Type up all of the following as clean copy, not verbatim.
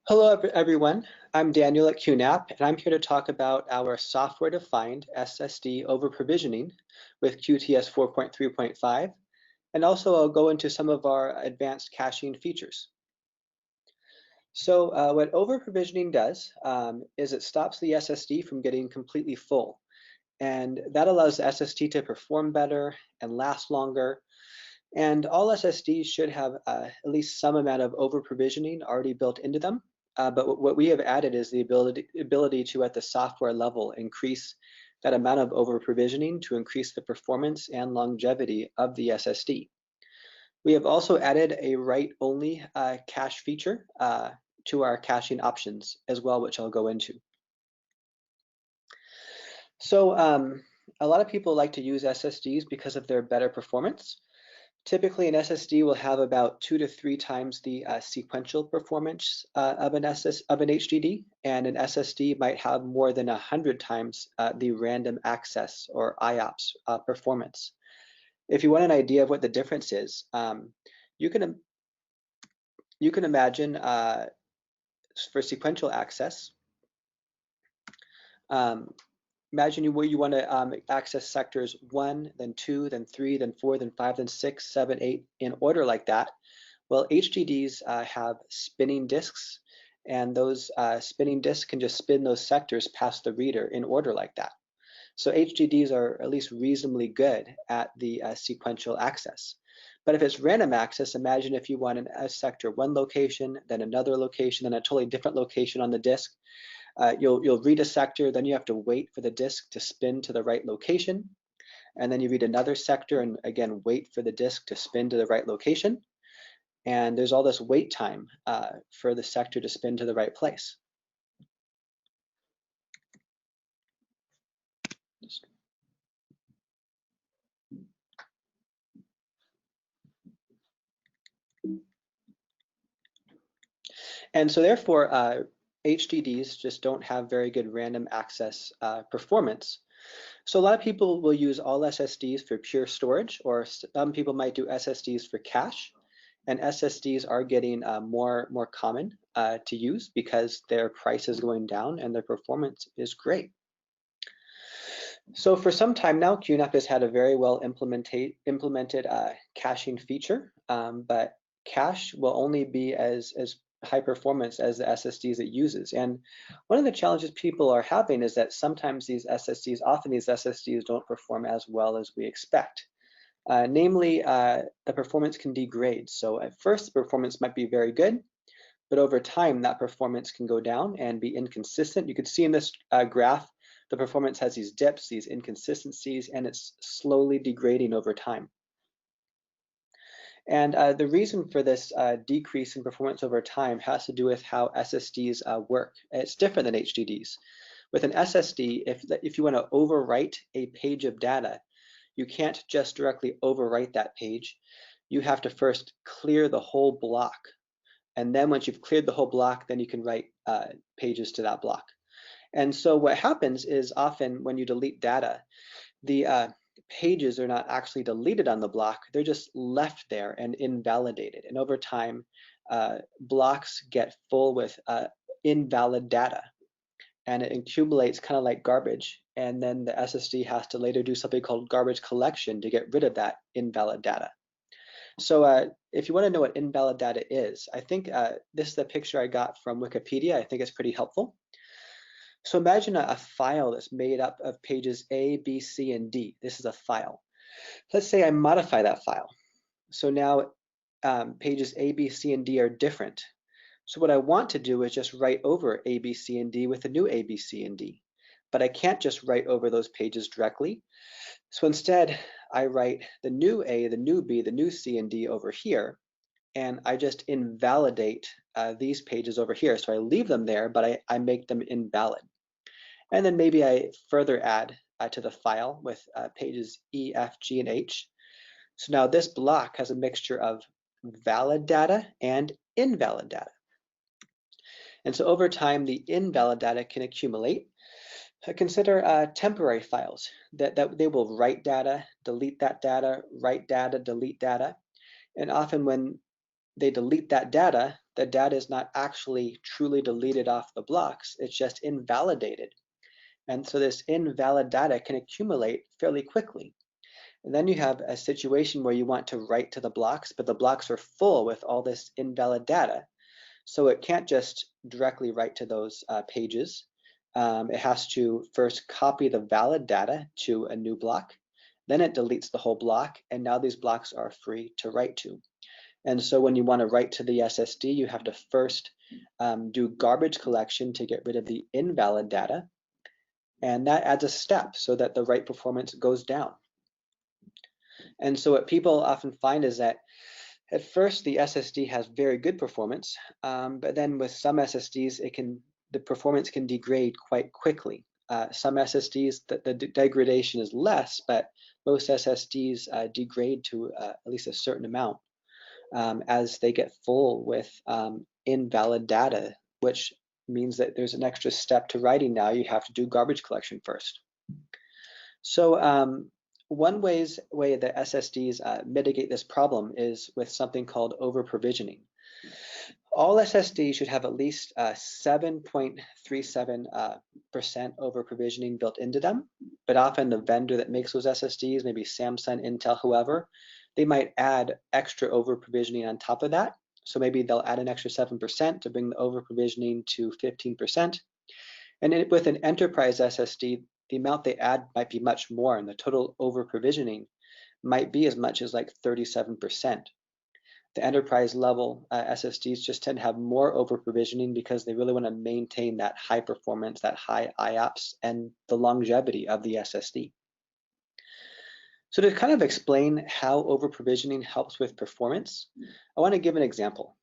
Hello, everyone. I'm Daniel at QNAP, and I'm here to talk about our software-defined SSD over-provisioning with QTS 4.3.5, and also I'll go into some of our advanced caching features. So what over-provisioning does is it stops the SSD from getting completely full, and that allows the SSD to perform better and last longer. And all SSDs should have at least some amount of over-provisioning already built into them. But what we have added is the ability to, at the software level, increase that amount of over-provisioning to increase the performance and longevity of the SSD. We have also added a write-only cache feature to our caching options as well, which I'll go into. So a lot of people like to use SSDs because of their better performance. Typically, an SSD will have about 2 to 3 times the sequential performance of an HDD, and an SSD might have more than 100 times the random access or IOPS performance. If you want an idea of what the difference is, you can imagine for sequential access. Imagine where you want to access sectors 1, then 2, then 3, then 4, then 5, then 6, 7, 8 in order like that. Well, HDDs have spinning disks, and those spinning disks can just spin those sectors past the reader in order like that. So HDDs are at least reasonably good at the sequential access. But if it's random access, imagine if you want a sector 1 location, then another location, then a totally different location on the disk. You'll read a sector, then you have to wait for the disk to spin to the right location, and then you read another sector and again wait for the disk to spin to the right location, and there's all this wait time for the sector to spin to the right place. And so therefore, HDDs just don't have very good random access performance. So a lot of people will use all SSDs for pure storage, or some people might do SSDs for cache. And SSDs are getting more common to use because their price is going down and their performance is great. So for some time now, QNAP has had a very well implemented caching feature, but cache will only be as high performance as the SSDs it uses. And one of the challenges people are having is that sometimes often these SSDs don't perform as well as we expect. Namely, the performance can degrade. So at first, the performance might be very good, but over time, that performance can go down and be inconsistent. You could see in this graph, the performance has these dips, these inconsistencies, and it's slowly degrading over time. And the reason for this decrease in performance over time has to do with how SSDs work. It's different than HDDs. With an SSD, if you want to overwrite a page of data, you can't just directly overwrite that page. You have to first clear the whole block. And then once you've cleared the whole block, then you can write pages to that block. And so what happens is often when you delete data, the pages are not actually deleted on the block, they're just left there and invalidated. And over time, blocks get full with invalid data, and it accumulates kind of like garbage. And then the SSD has to later do something called garbage collection to get rid of that invalid data. So if you want to know what invalid data is, I think this is the picture I got from Wikipedia. I think it's pretty helpful. So imagine a file that's made up of pages A, B, C, and D. This is a file. Let's say I modify that file. So now pages A, B, C, and D are different. So what I want to do is just write over A, B, C, and D with the new A, B, C, and D. But I can't just write over those pages directly. So instead, I write the new A, the new B, the new C, and D over here, and I just invalidate these pages over here. So I leave them there, but I make them invalid. And then maybe I further add to the file with pages E, F, G, and H. So now this block has a mixture of valid data and invalid data. And so over time, the invalid data can accumulate. Consider temporary files that they will write data, delete that data, write data, delete data. And often when they delete that data, the data is not actually truly deleted off the blocks, it's just invalidated. And so this invalid data can accumulate fairly quickly. And then you have a situation where you want to write to the blocks, but the blocks are full with all this invalid data. So it can't just directly write to those pages. It has to first copy the valid data to a new block. Then it deletes the whole block, and now these blocks are free to write to. And so when you want to write to the SSD, you have to first do garbage collection to get rid of the invalid data. And that adds a step so that the write performance goes down. And so what people often find is that at first the SSD has very good performance, but then with some SSDs, the performance can degrade quite quickly. Some SSDs, the degradation is less, but most SSDs degrade to at least a certain amount as they get full with invalid data, which means that there's an extra step to writing now. You have to do garbage collection first. So one way that SSDs mitigate this problem is with something called over-provisioning. All SSDs should have at least 7.37% over-provisioning built into them, but often the vendor that makes those SSDs, maybe Samsung, Intel, whoever, they might add extra over-provisioning on top of that. So maybe they'll add an extra 7% to bring the over-provisioning to 15%. And with an enterprise SSD, the amount they add might be much more, and the total over-provisioning might be as much as like 37%. The enterprise level SSDs just tend to have more over-provisioning because they really want to maintain that high performance, that high IOPS, and the longevity of the SSD. So to kind of explain how over-provisioning helps with performance, I want to give an example.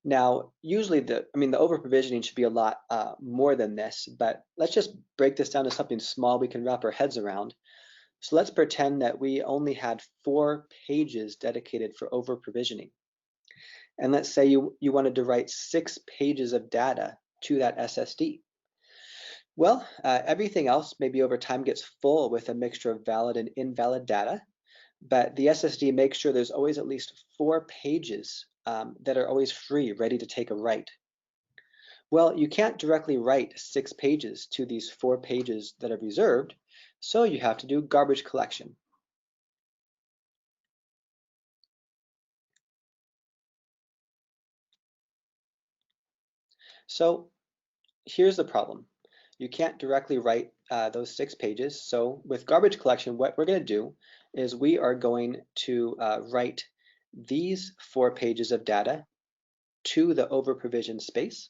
Now, usually the over-provisioning should be a lot more than this, but let's just break this down to something small we can wrap our heads around. So let's pretend that we only had 4 pages dedicated for over-provisioning. And let's say you wanted to write 6 pages of data to that SSD. Well, everything else maybe over time gets full with a mixture of valid and invalid data, but the SSD makes sure there's always at least 4 pages that are always free, ready to take a write. Well, you can't directly write 6 pages to these 4 pages that are reserved, so you have to do garbage collection. So here's the problem. You can't directly write those 6 pages, so with garbage collection, what we're going to do is we are going to write these 4 pages of data to the over-provisioned space,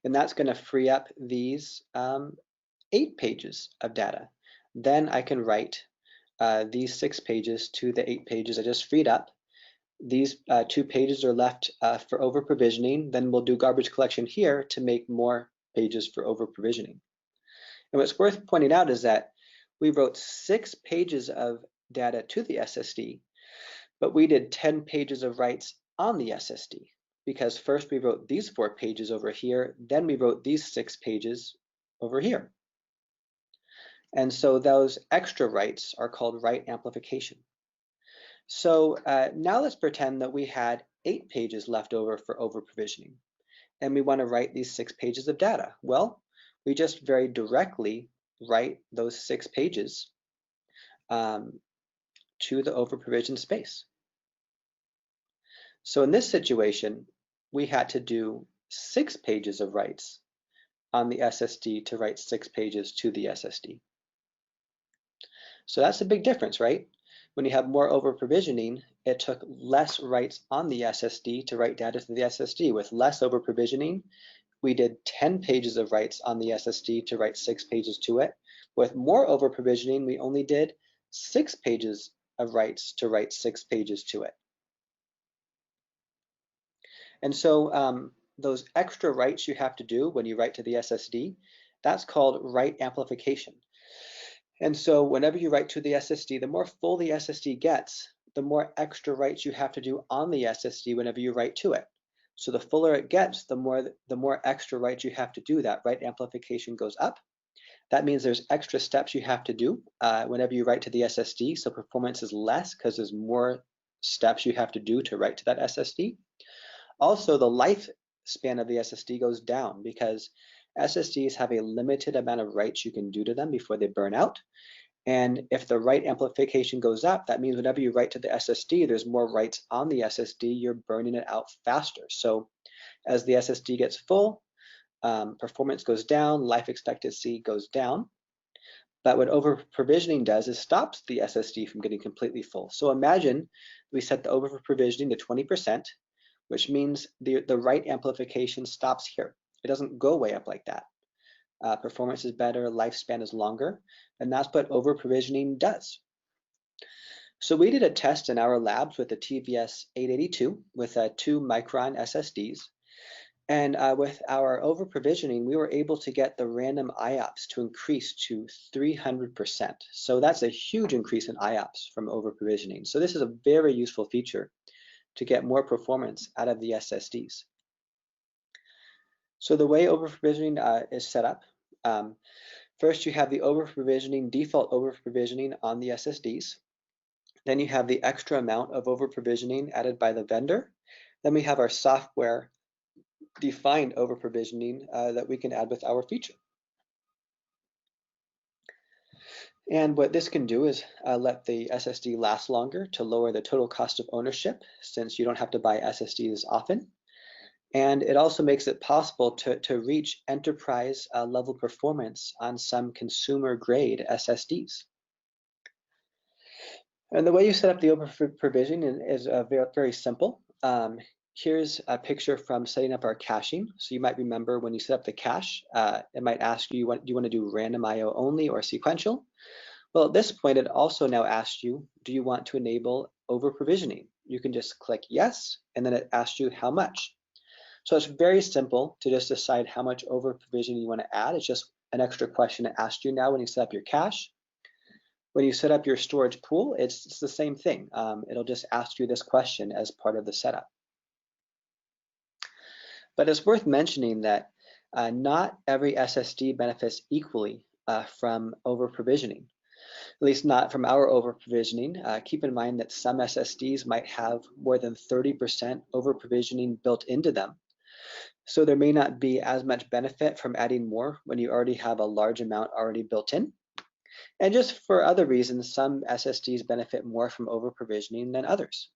and that's going to free up these 8 pages of data. Then I can write these 6 pages to the 8 pages I just freed up. These 2 pages are left for over-provisioning. Then we'll do garbage collection here to make more pages for over-provisioning. And what's worth pointing out is that we wrote 6 pages of data to the SSD, but we did 10 pages of writes on the SSD, because first we wrote these 4 pages over here, then we wrote these 6 pages over here. And so those extra writes are called write amplification. So now let's pretend that we had 8 pages left over for over-provisioning, and we want to write these 6 pages of data. Well, we just very directly write those 6 pages to the over-provisioned space. So in this situation, we had to do 6 pages of writes on the SSD to write 6 pages to the SSD. So that's a big difference, right? When you have more over-provisioning, it took less writes on the SSD to write data to the SSD. With less over-provisioning, we did 10 pages of writes on the SSD to write 6 pages to it. With more over-provisioning, we only did 6 pages of writes to write 6 pages to it. And so those extra writes you have to do when you write to the SSD, that's called write amplification. And so whenever you write to the SSD, the more full the SSD gets, the more extra writes you have to do on the SSD whenever you write to it. So the fuller it gets, the more extra writes you have to do. That write amplification goes up. That means there's extra steps you have to do whenever you write to the SSD, so performance is less because there's more steps you have to do to write to that SSD. Also, the lifespan of the SSD goes down because SSDs have a limited amount of writes you can do to them before they burn out. And if the write amplification goes up, that means whenever you write to the SSD, there's more writes on the SSD, you're burning it out faster. So as the SSD gets full, performance goes down, life expectancy goes down. But what over-provisioning does is stops the SSD from getting completely full. So imagine we set the over-provisioning to 20%, which means the write amplification stops here. It doesn't go way up like that. Performance is better, lifespan is longer, and that's what over-provisioning does. So we did a test in our labs with the TVS 882 with 2 micron SSDs. And with our over-provisioning, we were able to get the random IOPS to increase to 300%. So that's a huge increase in IOPS from over-provisioning. So this is a very useful feature to get more performance out of the SSDs. So the way over-provisioning is set up, first you have the over-provisioning, default over-provisioning on the SSDs. Then you have the extra amount of over-provisioning added by the vendor. Then we have our software defined over-provisioning that we can add with our feature. And what this can do is let the SSD last longer to lower the total cost of ownership, since you don't have to buy SSDs often. And it also makes it possible to reach enterprise level performance on some consumer grade SSDs. And the way you set up the over-provisioning is very simple. Here's a picture from setting up our caching. So you might remember when you set up the cache, it might ask you, do you want to do random IO only or sequential? Well, at this point, it also now asks you, do you want to enable over-provisioning? You can just click yes, and then it asks you how much. So it's very simple to just decide how much over-provisioning you want to add. It's just an extra question it asks you now when you set up your cache. When you set up your storage pool, it's the same thing. It'll just ask you this question as part of the setup. But it's worth mentioning that not every SSD benefits equally from over-provisioning, at least not from our over-provisioning. Keep in mind that some SSDs might have more than 30% over-provisioning built into them. So there may not be as much benefit from adding more when you already have a large amount already built in. And just for other reasons, some SSDs benefit more from over-provisioning than others.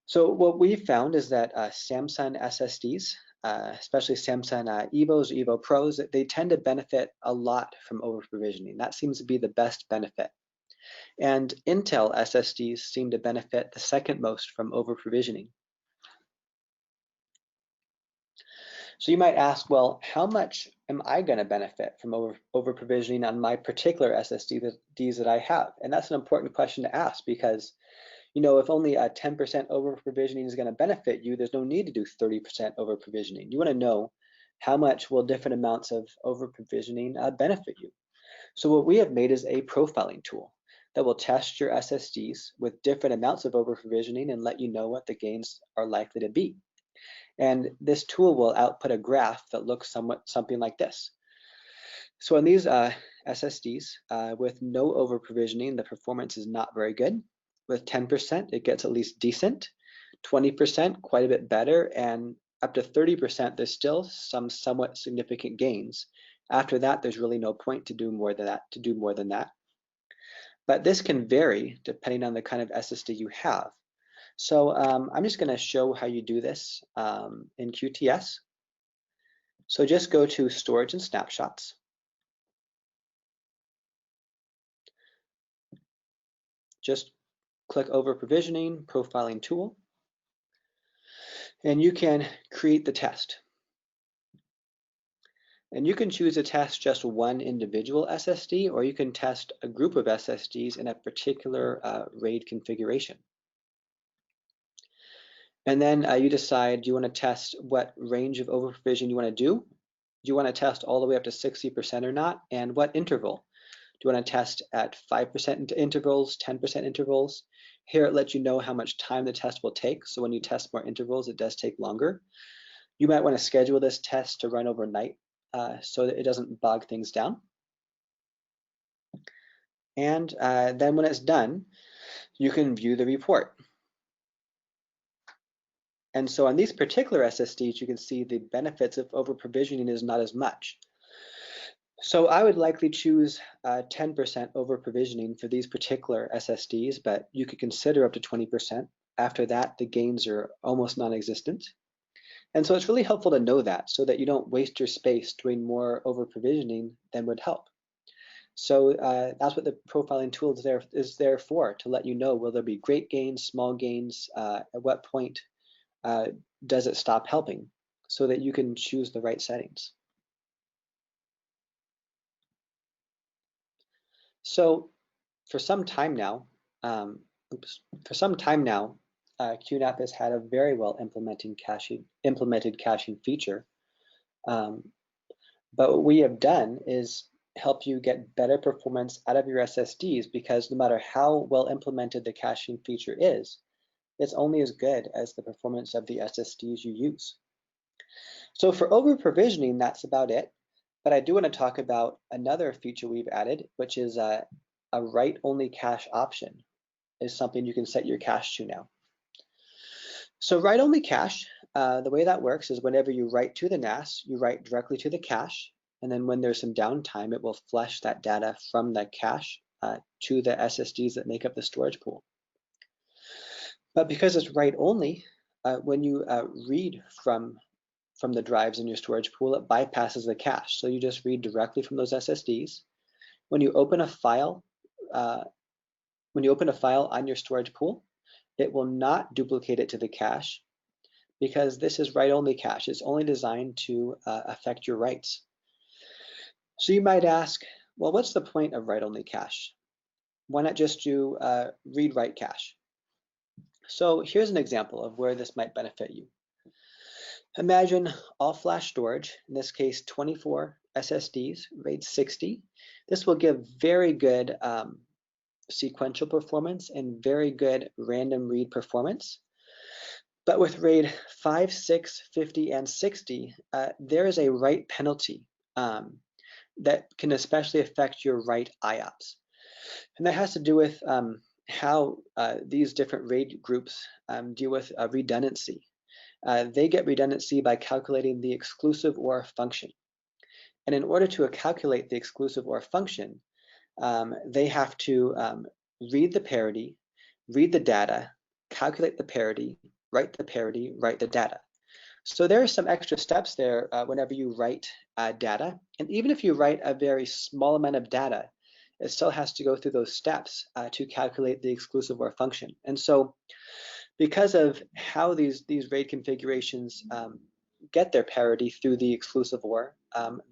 So what we found is that Samsung SSDs, especially Samsung EVOs, EVO Pros, they tend to benefit a lot from over-provisioning. That seems to be the best benefit. And Intel SSDs seem to benefit the second most from over-provisioning. So you might ask, well, how much am I going to benefit from over-provisioning on my particular SSDs that I have? And that's an important question to ask because, you know, if only 10% over-provisioning is going to benefit you, there's no need to do 30% over-provisioning. You want to know how much will different amounts of over-provisioning benefit you. So what we have made is a profiling tool that will test your SSDs with different amounts of over-provisioning and let you know what the gains are likely to be. And this tool will output a graph that looks something like this. So on these SSDs with no over-provisioning, the performance is not very good. With 10%, it gets at least decent. 20%, quite a bit better, and up to 30%, there's still some somewhat significant gains. After that, there's really no point to do more than that. But this can vary depending on the kind of SSD you have. So I'm just going to show how you do this in QTS. So just go to Storage and Snapshots. Just click over Provisioning, Profiling Tool, and you can create the test. And you can choose to test just one individual SSD, or you can test a group of SSDs in a particular RAID configuration. And then you decide, do you want to test what range of over-provision you want to do? Do you want to test all the way up to 60% or not? And what interval? Do you want to test at 5% intervals, 10% intervals? Here it lets you know how much time the test will take. So when you test more intervals, it does take longer. You might want to schedule this test to run overnight so that it doesn't bog things down. And then when it's done, you can view the report. And so on these particular SSDs, you can see the benefits of over-provisioning is not as much. So I would likely choose 10% over-provisioning for these particular SSDs, but you could consider up to 20%. After that, the gains are almost non-existent. And so it's really helpful to know that so that you don't waste your space doing more over-provisioning than would help. So that's what the profiling tool is there for, to let you know, will there be great gains, small gains, at what point does it stop helping, so that you can choose the right settings. So for some time now, QNAP has had a very well implemented caching feature. But what we have done is help you get better performance out of your SSDs, because no matter how well implemented the caching feature is, it's only as good as the performance of the SSDs you use. So for over-provisioning, that's about it. But I do want to talk about another feature we've added, which is a write-only cache option, is something you can set your cache to now. So write-only cache, the way that works is whenever you write to the NAS, you write directly to the cache, and then when there's some downtime, it will flush that data from the cache to the SSDs that make up the storage pool. But because it's write-only, when you read from the drives in your storage pool, it bypasses the cache. So you just read directly from those SSDs. When you open a file, on your storage pool, it will not duplicate it to the cache, because this is write-only cache. It's only designed to affect your writes. So you might ask, well, what's the point of write-only cache? Why not just do read-write cache? So here's an example of where this might benefit you. Imagine all flash storage, in this case 24 SSDs, RAID 60. This will give very good sequential performance and very good random read performance. But with RAID 5, 6, 50, and 60, there is a write penalty that can especially affect your write IOPS. And that has to do with how these different RAID groups deal with redundancy. They get redundancy by calculating the exclusive OR function. And in order to calculate the exclusive OR function, they have to read the parity, read the data, calculate the parity, write the data. So there are some extra steps there whenever you write data. And even if you write a very small amount of data, it still has to go through those steps to calculate the exclusive OR function. And so because of how these RAID configurations get their parity through the exclusive OR,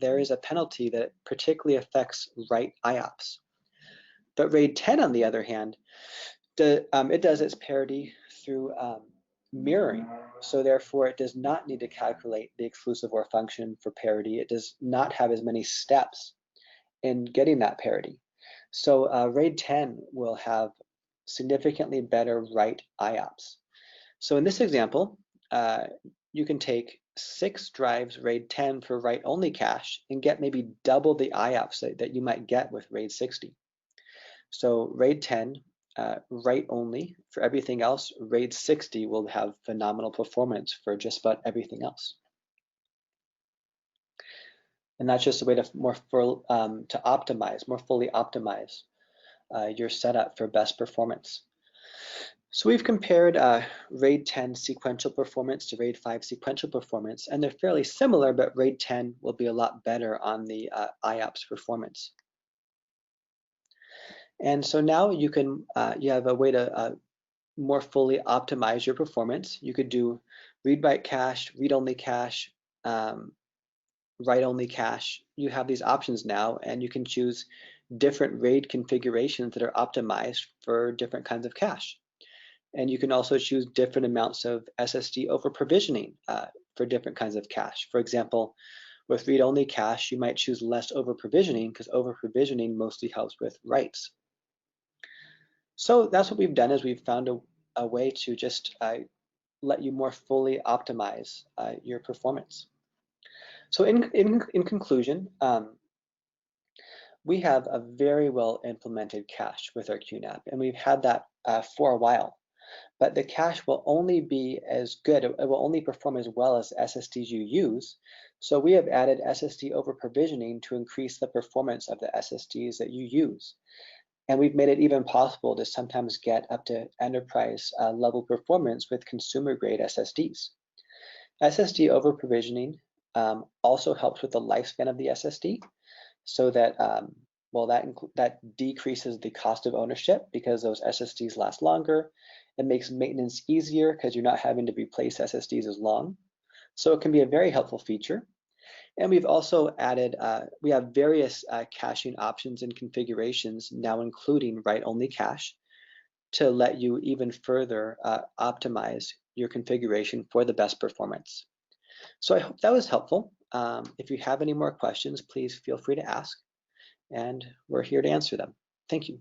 there is a penalty that particularly affects write IOPS. But RAID 10, on the other hand, it does its parity through mirroring. So therefore, it does not need to calculate the exclusive OR function for parity. It does not have as many steps in getting that parity. So RAID 10 will have significantly better write IOPS. So in this example, you can take 6 drives RAID 10 for write-only cache and get maybe double the IOPS that you might get with RAID 60. So RAID 10, write-only for everything else. RAID 60 will have phenomenal performance for just about everything else. And that's just a way to more fully optimize your setup for best performance. So we've compared RAID 10 sequential performance to RAID 5 sequential performance, and they're fairly similar, but RAID 10 will be a lot better on the IOPS performance. And so now you can you have a way to more fully optimize your performance. You could do read-write cache, read-only cache, write-only cache. You have these options now, and you can choose different RAID configurations that are optimized for different kinds of cache. And you can also choose different amounts of SSD over provisioning for different kinds of cache. For example, with read-only cache, you might choose less over provisioning, because over provisioning mostly helps with writes. So that's what we've done, is we've found a way to just let you more fully optimize your performance. So in conclusion, we have a very well implemented cache with our QNAP, and we've had that for a while. but the cache will only be as good, it will only perform as well as SSDs you use. So we have added SSD over provisioning to increase the performance of the SSDs that you use. And we've made it even possible to sometimes get up to enterprise level performance with consumer grade SSDs. SSD over provisioning also helps with the lifespan of the SSD, so that that decreases the cost of ownership because those SSDs last longer. It makes maintenance easier because you're not having to replace SSDs as long. So it can be a very helpful feature. And we've also added, we have various caching options and configurations now, including write-only cache, to let you even further optimize your configuration for the best performance. So I hope that was helpful. If you have any more questions, please feel free to ask, and we're here to answer them. Thank you.